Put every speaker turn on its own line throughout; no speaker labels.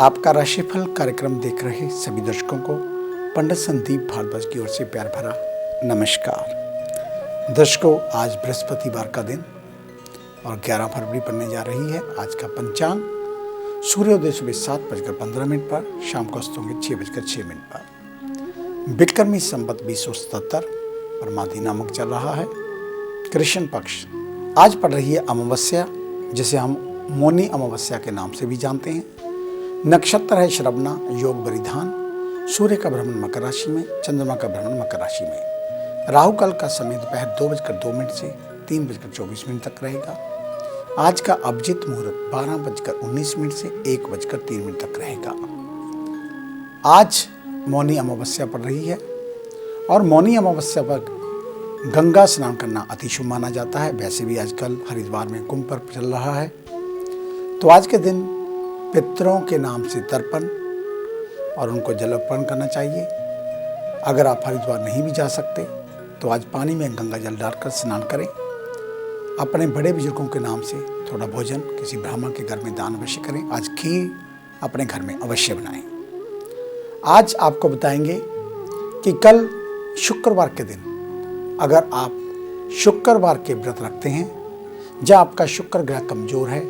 आपका राशिफल कार्यक्रम देख रहे सभी दर्शकों को पंडित संदीप भारद्वाज की ओर से प्यार भरा नमस्कार। दर्शकों, आज बृहस्पतिवार का दिन और 11 फरवरी पड़ने जा रही है। आज का पंचांग सूर्योदय सुबह 7:15 पर, शाम को अस्त होंगे 6:06 पर। विक्रमी संवत 2077 परमादि नामक चल रहा है। कृष्ण पक्ष आज पड़ रही है अमावस्या, जिसे हम मौनी अमावस्या के नाम से भी जानते हैं। नक्षत्र है श्रवणा, योग बरिधान। सूर्य का भ्रमण मकर राशि में, चंद्रमा का भ्रमण मकर राशि में। राहु काल का समय दोपहर 2:02 से 3:24 तक रहेगा। आज का अभिजीत मुहूर्त 12:19 से 1:03 तक रहेगा। आज मौनी अमावस्या पड़ रही है और मौनी अमावस्या पर गंगा स्नान करना अति शुभ माना जाता है। वैसे भी आजकल हरिद्वार में कुंभ पर्व चल रहा है, तो आज के दिन पितरों के नाम से तर्पण और उनको जल अर्पण करना चाहिए। अगर आप हरिद्वार नहीं भी जा सकते तो आज पानी में गंगा जल डालकर स्नान करें। अपने बड़े बुजुर्गों के नाम से थोड़ा भोजन किसी ब्राह्मण के घर में दान अवश्य करें। आज खीर अपने घर में अवश्य बनाएं। आज आपको बताएंगे कि कल शुक्रवार के दिन अगर आप शुक्रवार के व्रत रखते हैं, या आपका शुक्र ग्रह कमजोर है,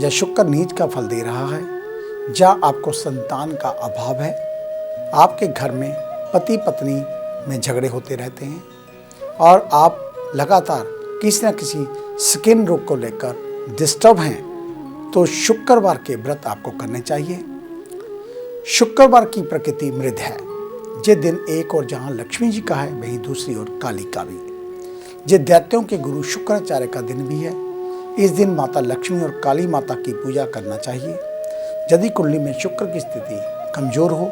या शुक्र नीच का फल दे रहा है, या आपको संतान का अभाव है, आपके घर में पति पत्नी में झगड़े होते रहते हैं और आप लगातार किसी न किसी स्किन रोग को लेकर डिस्टर्ब हैं, तो शुक्रवार के व्रत आपको करने चाहिए। शुक्रवार की प्रकृति मृद है। ये दिन एक और जहाँ लक्ष्मी जी का है, वहीं दूसरी ओर काली का भी। ये दैत्यों के गुरु शुक्राचार्य का दिन भी है। इस दिन माता लक्ष्मी और काली माता की पूजा करना चाहिए। यदि कुंडली में शुक्र की स्थिति कमजोर हो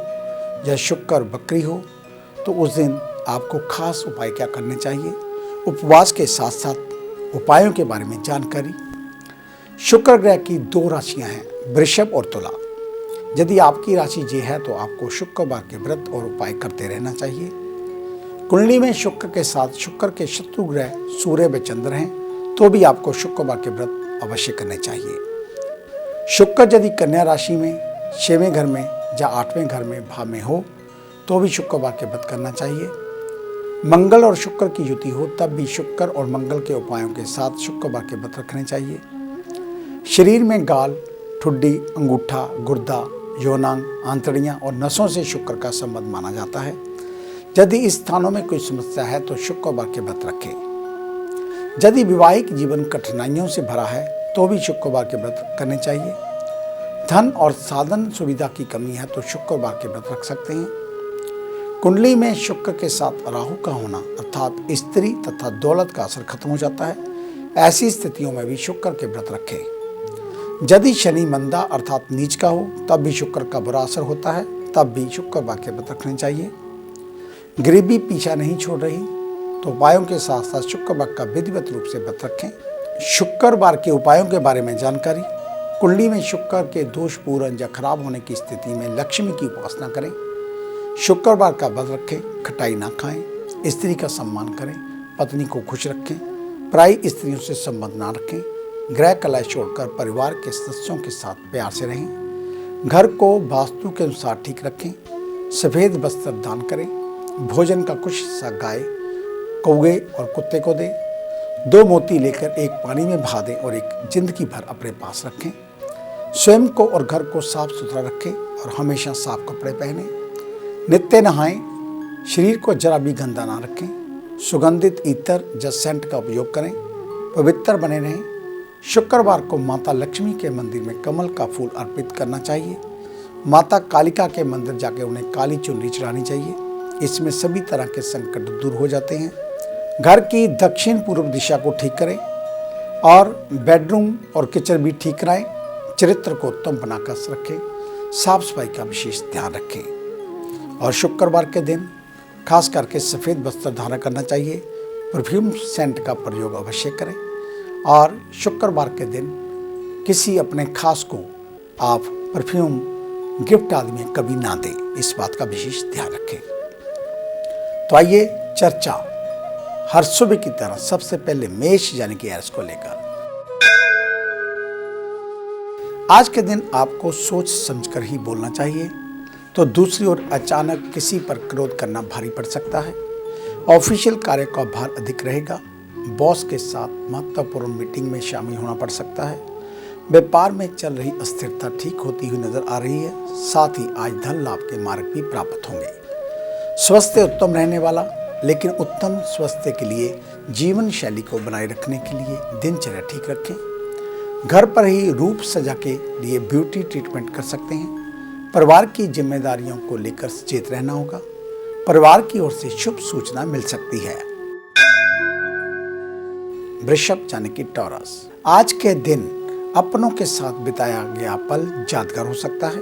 या शुक्र बकरी हो, तो उस दिन आपको खास उपाय क्या करने चाहिए, उपवास के साथ साथ उपायों के बारे में जानकारी। शुक्र ग्रह की 2 राशियां हैं, वृषभ और तुला। यदि आपकी राशि ये है तो आपको शुक्रवार के व्रत और उपाय करते रहना चाहिए। कुंडली में शुक्र के साथ शुक्र के शत्रु ग्रह सूर्य व चंद्र हैं, तो भी आपको शुक्रवार के व्रत अवश्य करने चाहिए। शुक्र यदि कन्या राशि में 6वें घर में या 8वें घर में भाव में हो, तो भी शुक्रवार के व्रत करना चाहिए। मंगल और शुक्र की युति हो, तब भी शुक्र और मंगल के उपायों के साथ शुक्रवार के व्रत रखने चाहिए। शरीर में गाल, ठुड्डी, अंगूठा, गुर्दा, यौनांग, आंतड़ियाँ और नसों से शुक्र का संबंध माना जाता है। यदि इस स्थानों में कोई समस्या है तो शुक्रवार के व्रत रखें। यदि वैवाहिक जीवन कठिनाइयों से भरा है, तो भी शुक्रवार के व्रत करने चाहिए। धन और साधन सुविधा की कमी है तो शुक्रवार के व्रत रख सकते हैं। कुंडली में शुक्र के साथ राहु का होना अर्थात स्त्री तथा दौलत का असर खत्म हो जाता है। ऐसी स्थितियों में भी शुक्र के व्रत रखें। यदि शनि मंदा अर्थात नीच का हो, तब भी शुक्र का बुरा असर होता है, तब भी शुक्रवार के व्रत रखने चाहिए। गरीबी पीछा नहीं छोड़ रही, तो उपायों के साथ साथ शुक्रवार का विधिवत रूप से व्रत रखें। शुक्रवार के उपायों के बारे में जानकारी। कुंडली में शुक्र के दोष पूर्ण या खराब होने की स्थिति में लक्ष्मी की उपासना करें। शुक्रवार का व्रत रखें। खटाई ना खाएं। स्त्री का सम्मान करें। पत्नी को खुश रखें। पराई स्त्रियों से संबंध ना रखें। गृह कलह छोड़कर परिवार के सदस्यों के साथ प्यार से रहें। घर को वास्तु के अनुसार ठीक रखें। सफ़ेद वस्त्र दान करें। भोजन का कुछ हिस्सा गाय, कौवे और कुत्ते को दें। 2 मोती लेकर एक पानी में भा दें और एक जिंदगी भर अपने पास रखें। स्वयं को और घर को साफ सुथरा रखें और हमेशा साफ कपड़े पहनें। नित्य नहाएं। शरीर को जरा भी गंदा ना रखें। सुगंधित इत्र या सेंट का उपयोग करें। पवित्र बने रहें। शुक्रवार को माता लक्ष्मी के मंदिर में कमल का फूल अर्पित करना चाहिए। माता कालिका के मंदिर जाकर उन्हें काली चुनरी चढ़ानी चाहिए। इसमें सभी तरह के संकट दूर हो जाते हैं। घर की दक्षिण पूर्व दिशा को ठीक करें और बेडरूम और किचन भी ठीक कराएं। चरित्र को उत्तम बनाकर रखें। साफ सफाई का विशेष ध्यान रखें। और शुक्रवार के दिन खास करके सफ़ेद वस्त्र धारण करना चाहिए। परफ्यूम सेंट का प्रयोग अवश्य करें। और शुक्रवार के दिन किसी अपने खास को आप परफ्यूम गिफ्ट आदि में कभी ना दें। इस बात का विशेष ध्यान रखें। तो आइए चर्चा हर सुबह की तरह सबसे पहले मेष यानी कि एरिस को लेकर। आज के दिन आपको सोच समझकर ही बोलना चाहिए, तो दूसरी ओर अचानक किसी पर क्रोध करना भारी पड़ सकता है। ऑफिशियल कार्य का भार अधिक रहेगा। बॉस के साथ महत्वपूर्ण मीटिंग में शामिल होना पड़ सकता है। व्यापार में चल रही अस्थिरता ठीक होती हुई नजर आ रही है। साथ ही आज धन लाभ के मार्ग भी प्राप्त होंगे। स्वास्थ्य उत्तम रहने वाला, लेकिन उत्तम स्वास्थ्य के लिए जीवन शैली को बनाए रखने के लिए दिनचर्या ठीक रखें। घर पर ही रूप सजा के लिए ब्यूटी ट्रीटमेंट कर सकते हैं। परिवार की जिम्मेदारियों को लेकर सचेत रहना होगा। परिवार की ओर से शुभ सूचना मिल सकती है। वृषभ यानी कि टॉरस, आज के दिन अपनों के साथ बिताया गया पल यादगार हो सकता है।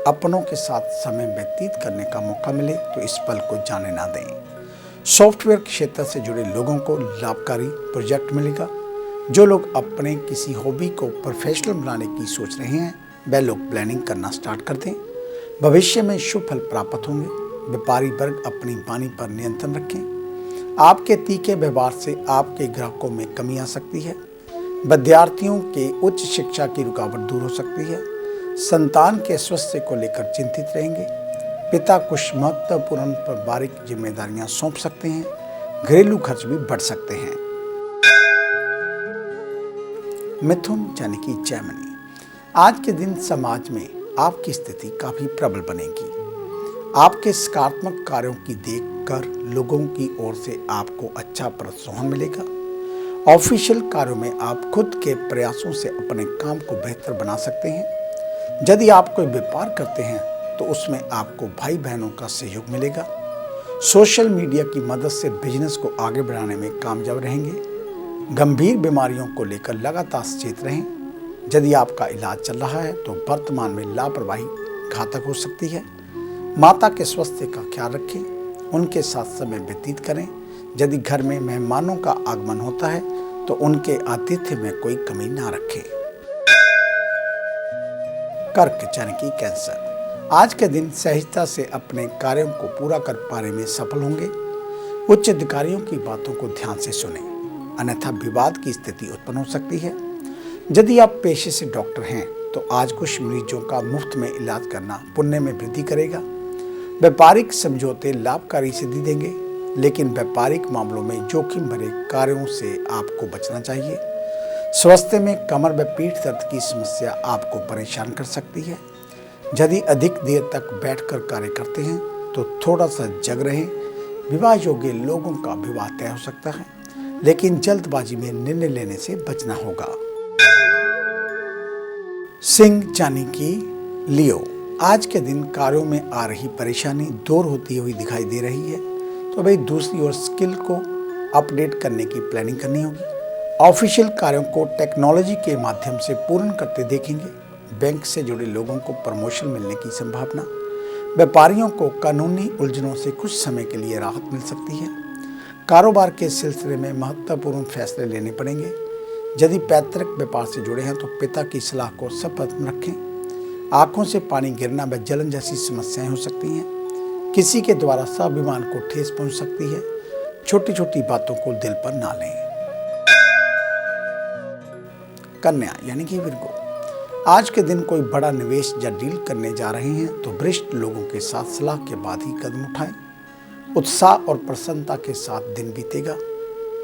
अपनों के साथ समय व्यतीत करने का मौका मिले तो इस पल को जाने ना दें। सॉफ्टवेयर क्षेत्र से जुड़े लोगों को लाभकारी प्रोजेक्ट मिलेगा। जो लोग अपने किसी हॉबी को प्रोफेशनल बनाने की सोच रहे हैं, वे लोग प्लानिंग करना स्टार्ट कर दें। भविष्य में शुभ फल प्राप्त होंगे। व्यापारी वर्ग अपनी वाणी पर नियंत्रण रखें। आपके तीखे व्यवहार से आपके ग्राहकों में कमी आ सकती है। विद्यार्थियों के उच्च शिक्षा की रुकावट दूर हो सकती है। संतान के स्वास्थ्य को लेकर चिंतित रहेंगे। पिता कुछ महत्वपूर्ण पारिवारिक जिम्मेदारियां सौंप सकते हैं। घरेलू खर्च भी बढ़ सकते हैं। मिथुन यानी कि जैमिनी, आज के दिन समाज में आपकी स्थिति काफी प्रबल बनेगी। आपके सकारात्मक कार्यों की देखकर लोगों की ओर से आपको अच्छा प्रोत्साहन मिलेगा। ऑफिशियल कार्यों में आप खुद के प्रयासों से अपने काम को बेहतर बना सकते हैं। यदि आप कोई व्यापार करते हैं तो उसमें आपको भाई बहनों का सहयोग मिलेगा। सोशल मीडिया की मदद से बिजनेस को आगे बढ़ाने में कामयाब रहेंगे। गंभीर बीमारियों को लेकर लगातार सचेत रहें। यदि आपका इलाज चल रहा है तो वर्तमान में लापरवाही घातक हो सकती है। माता के स्वास्थ्य का ख्याल रखें। उनके साथ समय व्यतीत करें। यदि घर में मेहमानों का आगमन होता है तो उनके आतिथ्य में कोई कमी ना रखें। कर्क यानी कि कैंसर, आज के दिन सहजता से अपने कार्यों को पूरा कर पाने में सफल होंगे। उच्च अधिकारियों की बातों को ध्यान से सुनें, अन्यथा विवाद की स्थिति उत्पन्न हो सकती है। यदि आप पेशे से डॉक्टर हैं तो आज कुछ मरीजों का मुफ्त में इलाज करना पुण्य में वृद्धि करेगा। व्यापारिक समझौते लाभकारी सिद्धि देंगे, लेकिन व्यापारिक मामलों में जोखिम भरे कार्यों से आपको बचना चाहिए। स्वास्थ्य में कमर व पीठ दर्द की समस्या आपको परेशान कर सकती है। यदि अधिक देर तक बैठकर कार्य करते हैं तो थोड़ा सा जग रहें। विवाह योग्य लोगों का विवाह तय हो सकता है, लेकिन जल्दबाजी में निर्णय लेने से बचना होगा। सिंह यानी कि लियो, आज के दिन कार्यों में आ रही परेशानी दूर होती हुई दिखाई दे रही है। तो भाई दूसरी ओर स्किल को अपडेट करने की प्लानिंग करनी होगी। ऑफिशियल कार्यों को टेक्नोलॉजी के माध्यम से पूर्ण करते देखेंगे। बैंक से जुड़े लोगों को प्रमोशन मिलने की संभावना। व्यापारियों को कानूनी उलझनों से कुछ समय के लिए राहत मिल सकती है। कारोबार के सिलसिले में महत्वपूर्ण फैसले लेने पड़ेंगे। यदि पैतृक व्यापार से जुड़े हैं तो पिता की सलाह को सपथ में रखें। आंखों से पानी गिरना व जलन जैसी समस्याएं हो सकती हैं। किसी के द्वारा स्वाभिमान को ठेस पहुंच सकती है। छोटी छोटी बातों को दिल पर ना लें। कन्या यानी कि विर्गो, आज के दिन कोई बड़ा निवेश या डील करने जा रहे हैं तो वरिष्ठ लोगों के साथ सलाह के बाद ही कदम उठाएं। उत्साह और प्रसन्नता के साथ दिन बीतेगा।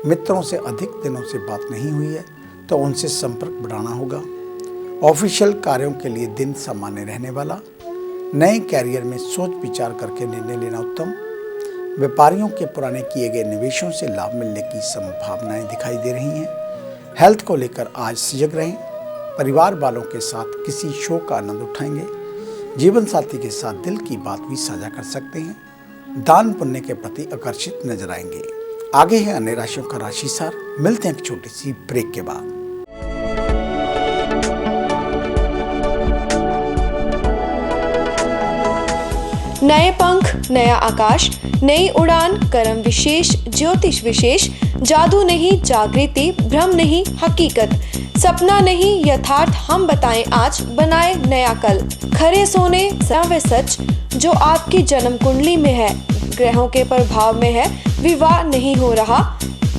मित्रों से अधिक दिनों से बात नहीं हुई है तो उनसे संपर्क बढ़ाना होगा। ऑफिशियल कार्यों के लिए दिन सामान्य रहने वाला। नए कैरियर में सोच विचार करके निर्णय लेना उत्तम। व्यापारियों के पुराने किए गए निवेशों से लाभ मिलने की संभावनाएं दिखाई दे रही हैं। हेल्थ को लेकर आज सजग रहें। परिवार वालों के साथ किसी शो का आनंद उठाएंगे। जीवन साथी के साथ दिल की बात भी साझा कर सकते हैं। दान पुण्य के प्रति आकर्षित नजर आएंगे। आगे है अन्य राशियों का राशि सार। मिलते हैं एक छोटी सी ब्रेक के बाद।
नए पंख, नया आकाश, नई उड़ान, कर्म विशेष, ज्योतिष विशेष, जादू नहीं जागृति, भ्रम नहीं हकीकत, सपना नहीं यथार्थ, हम बताएं आज, बनाए नया कल। खरे सोने व सच जो आपकी जन्म कुंडली में है, ग्रहों के प्रभाव में है, विवाह नहीं हो रहा,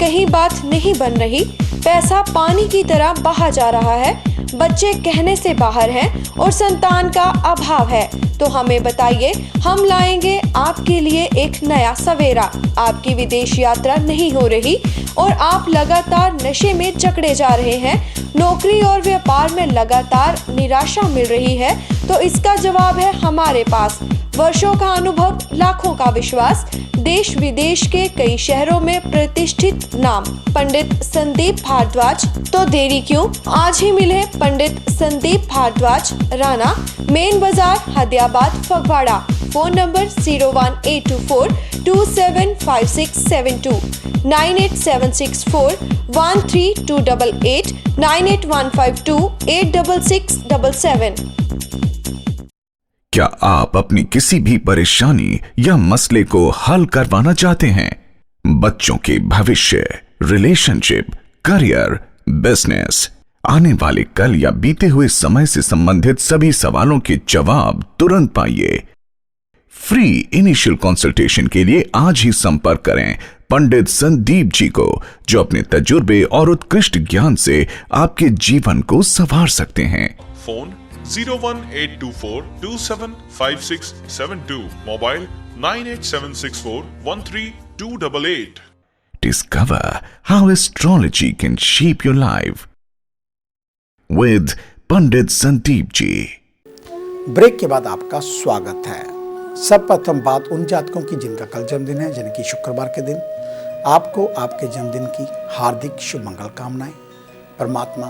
कहीं बात नहीं बन रही, पैसा पानी की तरह बहा जा रहा है, बच्चे कहने से बाहर हैं और संतान का अभाव है, तो हमें बताइए, हम लाएंगे आपके लिए एक नया सवेरा। आपकी विदेश यात्रा नहीं हो रही और आप लगातार नशे में जकड़े जा रहे हैं, नौकरी और व्यापार में लगातार निराशा मिल रही है, तो इसका जवाब है हमारे पास। वर्षों का अनुभव, लाखों का विश्वास, देश विदेश के कई शहरों में प्रतिष्ठित नाम पंडित संदीप भारद्वाज। तो देरी क्यों, आज ही मिले पंडित संदीप भारद्वाज, राणा, मेन बाजार, हदियाबाद, फगवाड़ा। Phone number 01824 275672, 98764 13288, 98152 86677।
क्या आप अपनी किसी भी परेशानी या मसले को हल करवाना चाहते हैं? बच्चों के भविष्य, रिलेशनशिप, करियर, बिजनेस, आने वाले कल या बीते हुए समय से संबंधित सभी सवालों के जवाब तुरंत पाइए। फ्री इनिशियल कंसल्टेशन के लिए आज ही संपर्क करें पंडित संदीप जी को, जो अपने तजुर्बे और उत्कृष्ट ज्ञान से आपके जीवन को संवार सकते हैं।
Phone 01824275672, mobile 98764 13288।
Discover how astrology can shape your life with Pandit Sandeep ji.
Break के बाद आपका स्वागत है। सर्वप्रथम बात उन जातकों की जिनका कल जन्मदिन है, यानी कि शुक्रवार के दिन, आपको आपके जन्मदिन की हार्दिक शुभ मंगल कामनाएं। परमात्मा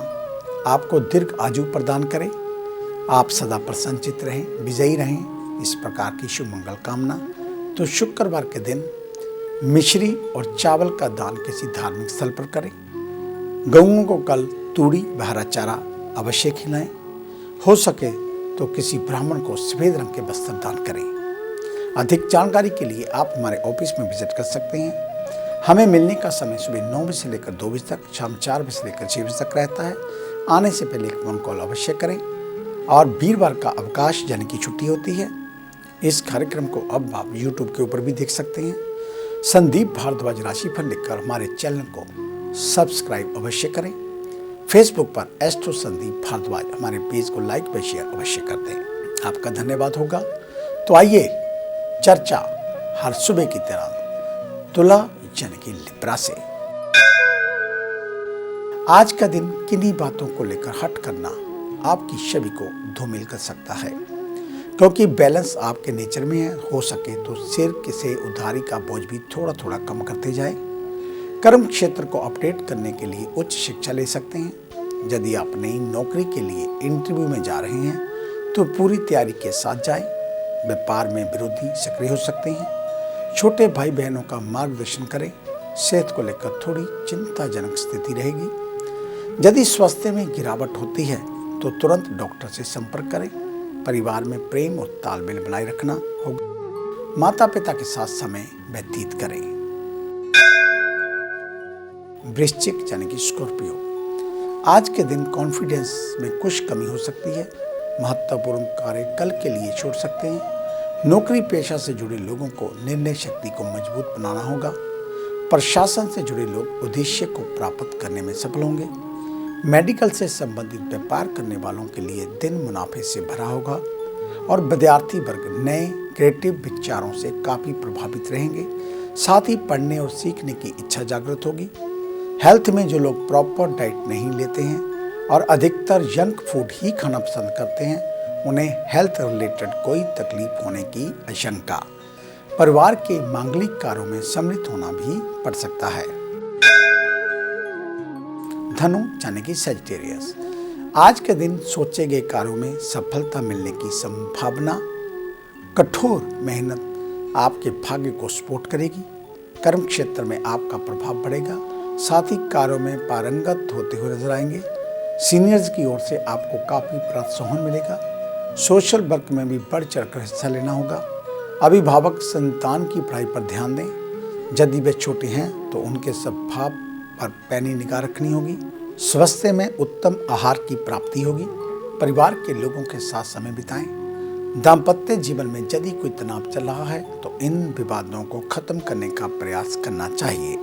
आपको दीर्घ आयु प्रदान करे, आप सदा प्रसन्नचित रहें, विजयी रहें, इस प्रकार की शुभ मंगल कामना। तो शुक्रवार के दिन मिश्री और चावल का दान किसी धार्मिक स्थल पर करें। गऊओं को कल तूड़ी व हरा चारा अवश्य खिलाएं। हो सके तो किसी ब्राह्मण को सफेद रंग के वस्त्र दान करें। अधिक जानकारी के लिए आप हमारे ऑफिस में विजिट कर सकते हैं। हमें मिलने का समय सुबह 9 बजे से लेकर 2 बजे तक, शाम 4 बजे से लेकर 6 बजे तक रहता है। आने से पहले एक फोन कॉल अवश्य करें। और वीरवार का अवकाश यानी कि छुट्टी होती है। इस कार्यक्रम को अब आप YouTube के ऊपर भी देख सकते हैं। संदीप भारद्वाज राशिफल लिखकर हमारे चैनल को सब्सक्राइब अवश्य करें। फेसबुक पर एस्ट्रो संदीप भारद्वाज हमारे पेज को लाइक व शेयर अवश्य कर दें, आपका धन्यवाद होगा। तो आइए चर्चा हर सुबह की तरह तुला यानी कि लिब्रा से। आज का दिन किन्हीं बातों को लेकर हट करना आपकी छवि को धूमिल कर सकता है, क्योंकि बैलेंस आपके नेचर में है। हो सके तो सिर से उधारी का बोझ भी थोड़ा थोड़ा कम करते जाए। कर्म क्षेत्र को अपडेट करने के लिए उच्च शिक्षा ले सकते हैं। यदि आप नई नौकरी के लिए इंटरव्यू में जा रहे हैं तो पूरी तैयारी के साथ जाएं। व्यापार में विरोधी सक्रिय हो सकते हैं। छोटे भाई बहनों का मार्गदर्शन करें। सेहत को लेकर थोड़ी चिंताजनक स्थिति रहेगी। यदि स्वास्थ्य में गिरावट होती है तो तुरंत डॉक्टर से संपर्क करें। परिवार में प्रेम और तालमेल बनाए रखना होगा। माता पिता के साथ समय व्यतीत करें। वृश्चिक यानी कि स्कॉर्पियो, आज के दिन कॉन्फिडेंस में कुछ कमी हो सकती है। महत्वपूर्ण कार्य कल के लिए छोड़ सकते हैं। नौकरी पेशा से जुड़े लोगों को निर्णय शक्ति को मजबूत बनाना होगा। प्रशासन से जुड़े लोग उद्देश्य को प्राप्त करने में सफल होंगे। मेडिकल से संबंधित व्यापार करने वालों के लिए दिन मुनाफे से भरा होगा। और विद्यार्थी वर्ग नए क्रिएटिव विचारों से काफ़ी प्रभावित रहेंगे। साथ ही पढ़ने और सीखने की इच्छा जागृत होगी। हेल्थ में जो लोग प्रॉपर डाइट नहीं लेते हैं और अधिकतर जंक फूड ही खाना पसंद करते हैं, उन्हें हेल्थ रिलेटेड कोई तकलीफ होने की आशंका। परिवार के मांगलिक कार्यों में सम्मिलित होना भी पड़ सकता है। धनु यानी कि सजिटेरियस, आज के दिन सोचे गए कार्यों में सफलता मिलने की संभावना। कठोर मेहनत आपके भाग्य को सपोर्ट करेगी। कर्म क्षेत्र में आपका प्रभाव बढ़ेगा। साथ ही कार्यों में पारंगत होते हुए नजर आएंगे। सीनियर्स की ओर से आपको काफ़ी प्रोत्साहन मिलेगा। सोशल वर्क में भी बढ़ चढ़कर हिस्सा लेना होगा। अभिभावक संतान की पढ़ाई पर ध्यान दें। यदि वे छोटे हैं तो उनके स्वभाव पर पैनी निगाह रखनी होगी। स्वास्थ्य में उत्तम आहार की प्राप्ति होगी। परिवार के लोगों के साथ समय बिताएं। दाम्पत्य जीवन में यदि कोई तनाव चल रहा है तो इन विवादों को खत्म करने का प्रयास करना चाहिए।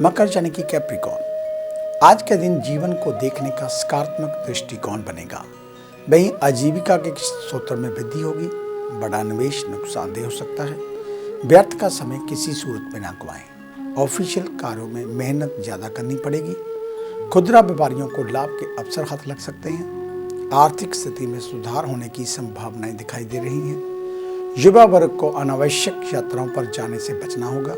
मकर यानी कि कैप्रिकॉर्न, आज के दिन जीवन को देखने का सकारात्मक दृष्टिकोण बनेगा। वहीं आजीविका के स्रोतों में वृद्धि होगी। बड़ा निवेश नुकसानदेह हो सकता है। व्यर्थ का समय किसी सूरत में ना गवाएं। ऑफिशियल कार्यों में मेहनत ज़्यादा करनी पड़ेगी। खुदरा व्यापारियों को लाभ के अवसर हाथ लग सकते हैं। आर्थिक स्थिति में सुधार होने की संभावनाएं दिखाई दे रही हैं। युवा वर्ग को अनावश्यक यात्राओं पर जाने से बचना होगा।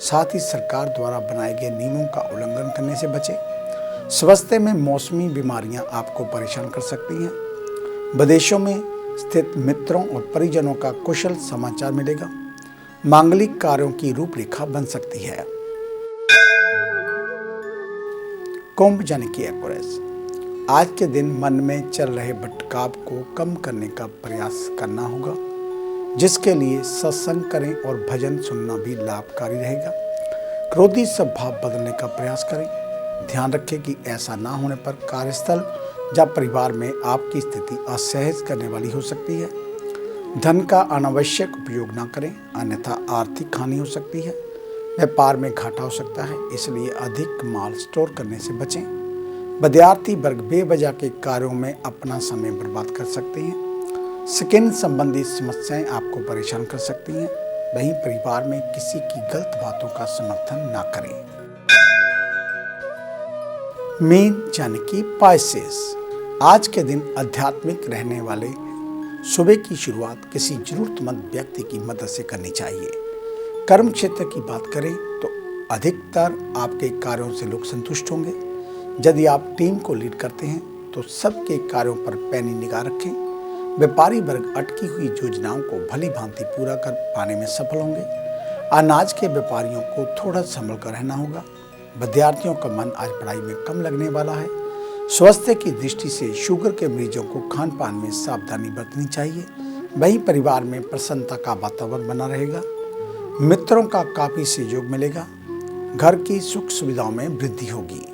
साथ ही सरकार द्वारा बनाए गए नियमों का उल्लंघन करने से बचें। स्वास्थ्य में मौसमी बीमारियां आपको परेशान कर सकती हैं। विदेशों में स्थित मित्रों और परिजनों का कुशल समाचार मिलेगा। मांगलिक कार्यों की रूपरेखा बन सकती है। कुंभ यानी कि एक्वेरियस, आज के दिन मन में चल रहे भटकाव को कम करने का प्रयास करना होगा, जिसके लिए सत्संग करें और भजन सुनना भी लाभकारी रहेगा। क्रोधी स्वभाव बदलने का प्रयास करें। ध्यान रखें कि ऐसा ना होने पर कार्यस्थल या परिवार में आपकी स्थिति असहज करने वाली हो सकती है। धन का अनावश्यक उपयोग ना करें, अन्यथा आर्थिक हानि हो सकती है। व्यापार में घाटा हो सकता है, इसलिए अधिक माल स्टोर करने से बचें। विद्यार्थी वर्ग बेवजह के कार्यों में अपना समय बर्बाद कर सकते हैं। स्किन संबंधी समस्याएं आपको परेशान कर सकती हैं। वहीं परिवार में किसी की गलत बातों का समर्थन ना करें। मीन यानी कि पाइसेस, आज के दिन आध्यात्मिक रहने वाले सुबह की शुरुआत किसी जरूरतमंद व्यक्ति की मदद से करनी चाहिए। कर्म क्षेत्र की बात करें तो अधिकतर आपके कार्यों से लोग संतुष्ट होंगे। यदि आप टीम को लीड करते हैं तो सबके कार्यों पर पैनी निगाह रखें। व्यापारी वर्ग अटकी हुई योजनाओं को भली भांति पूरा कर पाने में सफल होंगे। अनाज के व्यापारियों को थोड़ा संभल कर रहना होगा। विद्यार्थियों का मन आज पढ़ाई में कम लगने वाला है। स्वास्थ्य की दृष्टि से शुगर के मरीजों को खान पान में सावधानी बरतनी चाहिए। वहीं परिवार में प्रसन्नता का वातावरण बना रहेगा। मित्रों का काफी सहयोग मिलेगा। घर की सुख सुविधाओं में वृद्धि होगी।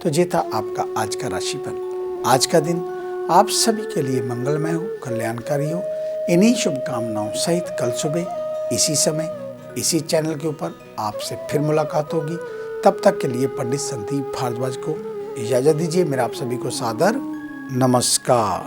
तो ये था आपका आज का राशिफल। आज का दिन आप सभी के लिए मंगलमय हो, कल्याणकारी हो। इन्हीं शुभकामनाओं सहित कल सुबह इसी समय इसी चैनल के ऊपर आपसे फिर मुलाकात होगी। तब तक के लिए पंडित संदीप भारद्वाज को इजाज़त दीजिए। मेरा आप सभी को सादर नमस्कार।